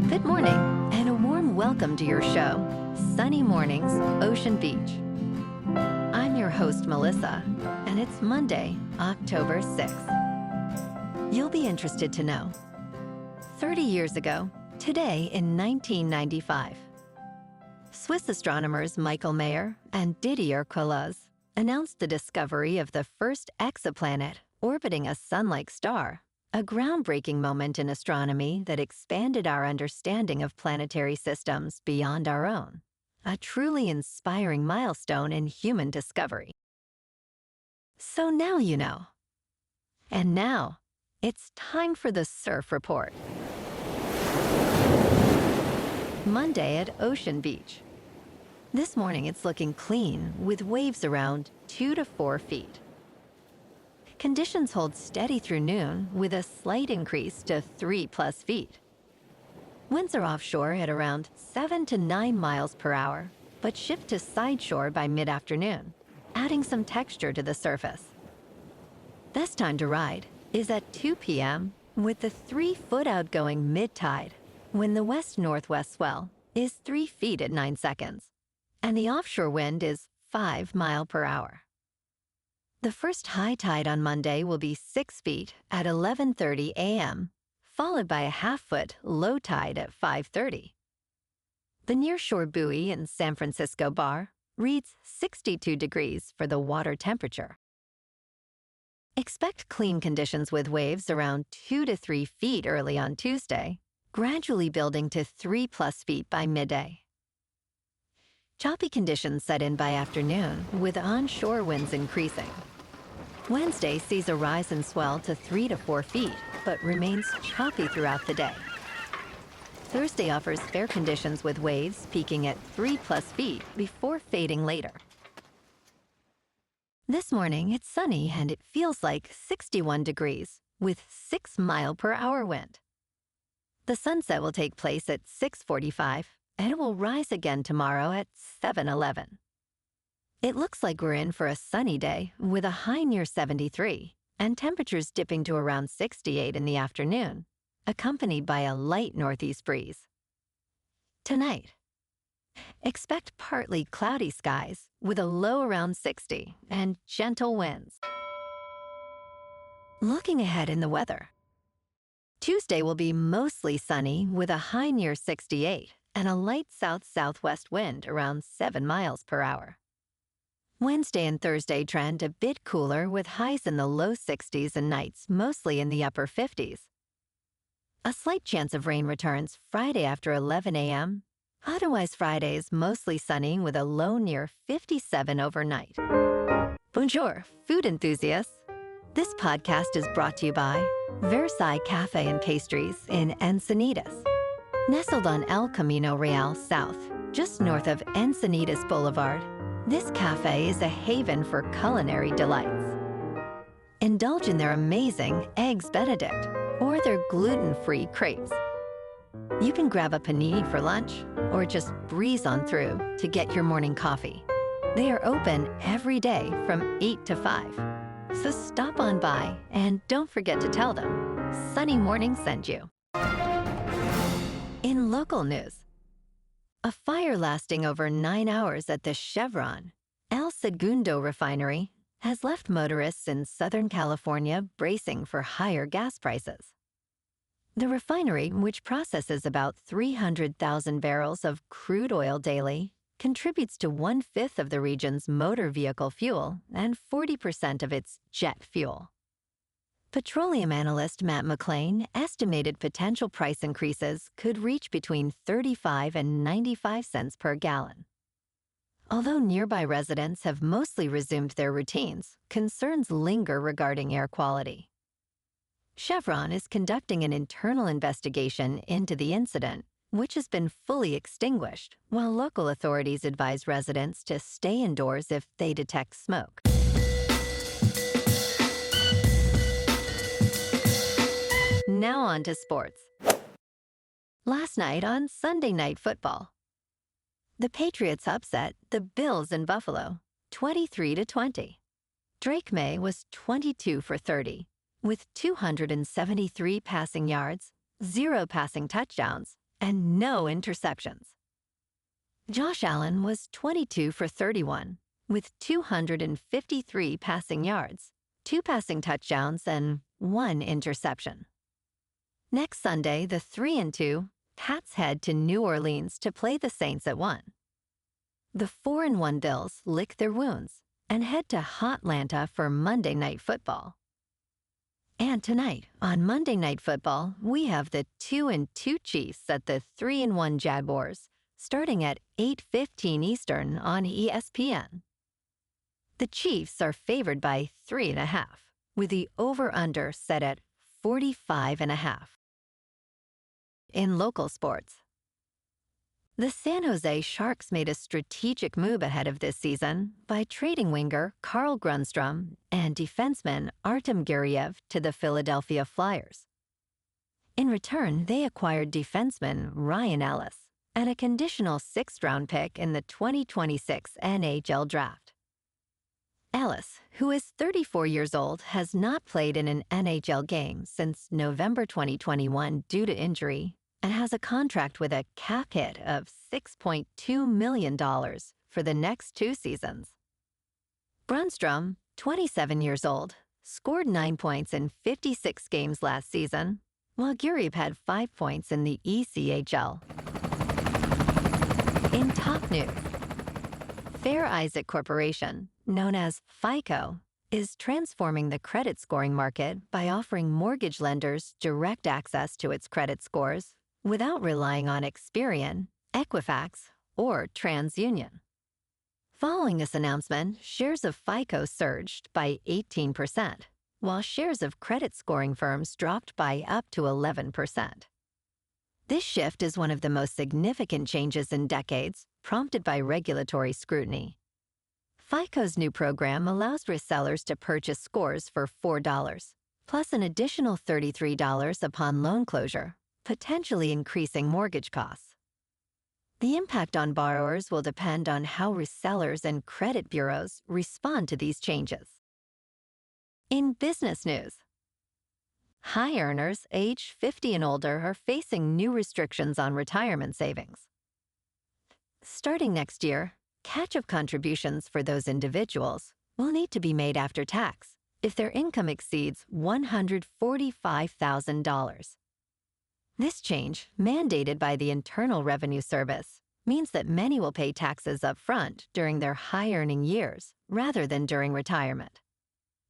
Good morning, and a warm welcome to your show, Sunny Mornings, Ocean Beach. I'm your host, Melissa, and it's Monday, October 6th. You'll be interested to know. 30 years ago, today in 1995, Swiss astronomers Michael Mayer and Didier Queloz announced the discovery of the first exoplanet orbiting a sun-like star, a groundbreaking moment in astronomy that expanded our understanding of planetary systems beyond our own, a truly inspiring milestone in human discovery. So now you know. And now, it's time for the Surf Report. Monday at Ocean Beach. This morning it's looking clean, with waves around 2 to 4 feet. Conditions hold steady through noon, with a slight increase to 3+ feet. Winds are offshore at around 7 to 9 miles per hour, but shift to sideshore by mid-afternoon, adding some texture to the surface. Best time to ride is at 2 p.m. with the 3-foot outgoing mid-tide, when the west-northwest swell is 3 feet at 9 seconds, and the offshore wind is 5 miles per hour. The first high tide on Monday will be 6 feet at 11:30 a.m., followed by a half-foot low tide at 5:30. The nearshore buoy in San Francisco Bar reads 62 degrees for the water temperature. Expect clean conditions with waves around 2 to 3 feet early on Tuesday, gradually building to 3+ feet by midday. Choppy conditions set in by afternoon, with onshore winds increasing. Wednesday sees a rise in swell to 3 to 4 feet, but remains choppy throughout the day. Thursday offers fair conditions with waves peaking at 3+ feet before fading later. This morning, it's sunny and it feels like 61 degrees, with 6 mile per hour wind. The sunset will take place at 6:45, and it will rise again tomorrow at 7:11. It looks like we're in for a sunny day with a high near 73 and temperatures dipping to around 68 in the afternoon, accompanied by a light northeast breeze. Tonight, expect partly cloudy skies with a low around 60 and gentle winds. Looking ahead in the weather. Tuesday will be mostly sunny with a high near 68 and a light south-southwest wind around 7 miles per hour. Wednesday and Thursday trend a bit cooler with highs in the low 60s and nights mostly in the upper 50s. A slight chance of rain returns Friday after 11 a.m. Otherwise, Friday is mostly sunny with a low near 57 overnight. Bonjour, food enthusiasts. This podcast is brought to you by Versailles Cafe and Pastries in Encinitas. Nestled on El Camino Real South, just north of Encinitas Boulevard, this cafe is a haven for culinary delights. Indulge in their amazing Eggs Benedict or their gluten-free crepes. You can grab a panini for lunch or just breeze on through to get your morning coffee. They are open every day from 8 to 5. So stop on by and don't forget to tell them Sunny Morning sent you. In local news, a fire lasting over 9 hours at the Chevron El Segundo Refinery has left motorists in Southern California bracing for higher gas prices. The refinery, which processes about 300,000 barrels of crude oil daily, contributes to 1/5 of the region's motor vehicle fuel and 40% of its jet fuel. Petroleum analyst Matt McLean estimated potential price increases could reach between 35 and 95 cents per gallon. Although nearby residents have mostly resumed their routines, concerns linger regarding air quality. Chevron is conducting an internal investigation into the incident, which has been fully extinguished, while local authorities advise residents to stay indoors if they detect smoke. Now on to sports. Last night on Sunday Night Football, the Patriots upset the Bills in Buffalo, 23-20. Drake May was 22 for 30, with 273 passing yards, 0 passing touchdowns, and no interceptions. Josh Allen was 22 for 31, with 253 passing yards, 2 passing touchdowns, and 1 interception. Next Sunday, the 3-2 Pats head to New Orleans to play the Saints at 1. The 4-1 Bills lick their wounds and head to Hotlanta for Monday Night Football. And tonight, on Monday Night Football, we have the 2-2 Chiefs at the 3-1 Jaguars, starting at 8:15 Eastern on ESPN. The Chiefs are favored by 3.5, with the over-under set at 45.5. In local sports, the San Jose Sharks made a strategic move ahead of this season by trading winger Carl Grundstrom and defenseman Artem Guryev to the Philadelphia Flyers. In return, they acquired defenseman Ryan Ellis and a conditional 6th-round pick in the 2026 NHL Draft. Ellis, who is 34 years old, has not played in an NHL game since November 2021 due to injury, and has a contract with a cap hit of $6.2 million for the next 2 seasons. Grundstrom, 27 years old, scored 9 points in 56 games last season, while Guryev had 5 points in the ECHL. In top news, Fair Isaac Corporation, known as FICO, is transforming the credit scoring market by offering mortgage lenders direct access to its credit scores without relying on Experian, Equifax, or TransUnion. Following this announcement, shares of FICO surged by 18%, while shares of credit scoring firms dropped by up to 11%. This shift is one of the most significant changes in decades, prompted by regulatory scrutiny. FICO's new program allows resellers to purchase scores for $4, plus an additional $33 upon loan closure, potentially increasing mortgage costs. The impact on borrowers will depend on how resellers and credit bureaus respond to these changes. In business news, high earners age 50 and older are facing new restrictions on retirement savings. Starting next year, catch-up contributions for those individuals will need to be made after tax if their income exceeds $145,000. This change, mandated by the Internal Revenue Service, means that many will pay taxes up front during their high-earning years rather than during retirement.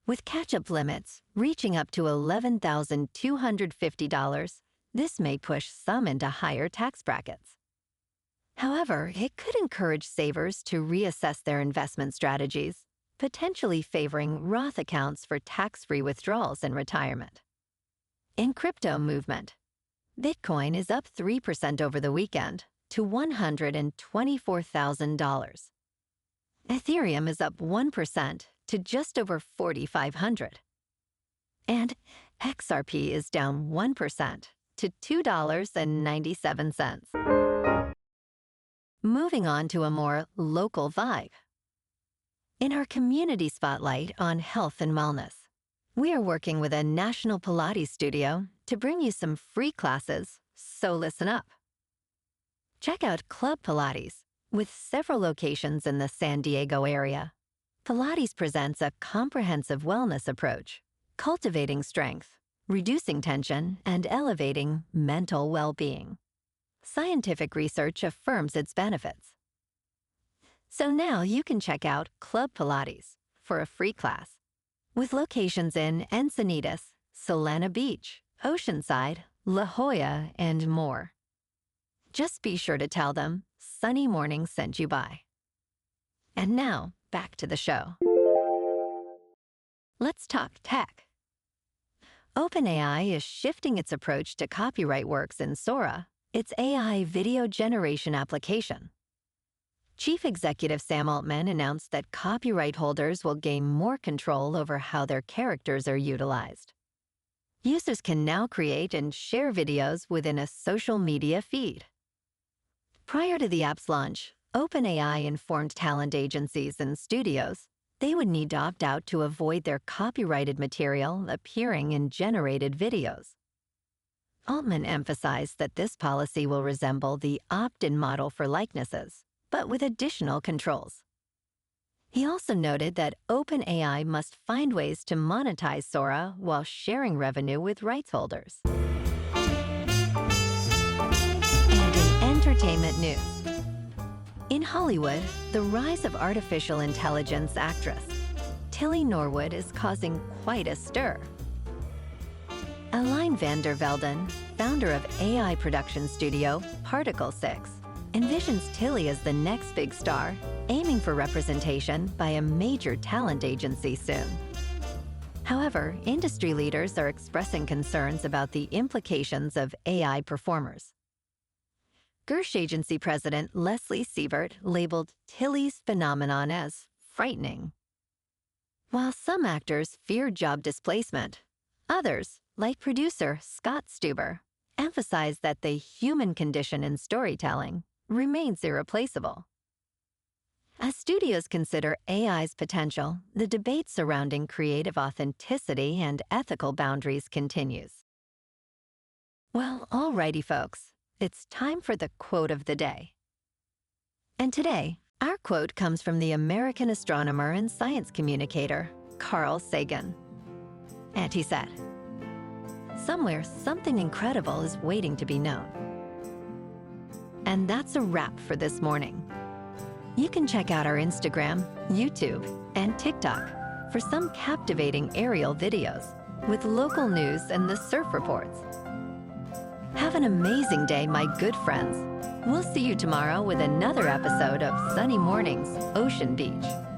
With catch-up limits reaching up to $11,250, this may push some into higher tax brackets. However, it could encourage savers to reassess their investment strategies, potentially favoring Roth accounts for tax-free withdrawals in retirement. In crypto movement, Bitcoin is up 3% over the weekend to $124,000. Ethereum is up 1% to just over 4,500. And XRP is down 1% to $2.97. Moving on to a more local vibe. In our community spotlight on health and wellness, we are working with a national Pilates studio to bring you some free classes, so listen up. Check out Club Pilates, with several locations in the San Diego area. Pilates presents a comprehensive wellness approach, cultivating strength, reducing tension, and elevating mental well-being. Scientific research affirms its benefits. So now you can check out Club Pilates for a free class, with locations in Encinitas, Solana Beach, Oceanside, La Jolla, and more. Just be sure to tell them Sunny Morning sent you by. And now, back to the show. Let's talk tech. OpenAI is shifting its approach to copyright works in Sora, its AI video generation application. Chief Executive Sam Altman announced that copyright holders will gain more control over how their characters are utilized. Users can now create and share videos within a social media feed. Prior to the app's launch, OpenAI informed talent agencies and studios they would need to opt out to avoid their copyrighted material appearing in generated videos. Altman emphasized that this policy will resemble the opt-in model for likenesses, but with additional controls. He also noted that OpenAI must find ways to monetize Sora while sharing revenue with rights holders. And in entertainment news, in Hollywood, the rise of artificial intelligence actress Tilly Norwood is causing quite a stir. Aline van der Velden, founder of AI production studio Particle 6, envisions Tilly as the next big star, aiming for representation by a major talent agency soon. However, industry leaders are expressing concerns about the implications of AI performers. Gersh Agency President Leslie Sievert labeled Tilly's phenomenon as frightening. While some actors fear job displacement, others, like producer Scott Stuber, emphasize that the human condition in storytelling remains irreplaceable. As studios consider AI's potential, the debate surrounding creative authenticity and ethical boundaries continues. Well, alrighty folks, it's time for the quote of the day. And today, our quote comes from the American astronomer and science communicator, Carl Sagan. And he said, "Somewhere something incredible is waiting to be known." And that's a wrap for this morning. You can check out our Instagram, YouTube, and TikTok for some captivating aerial videos with local news and the surf reports. Have an amazing day, my good friends. We'll see you tomorrow with another episode of Sunny Mornings, Ocean Beach.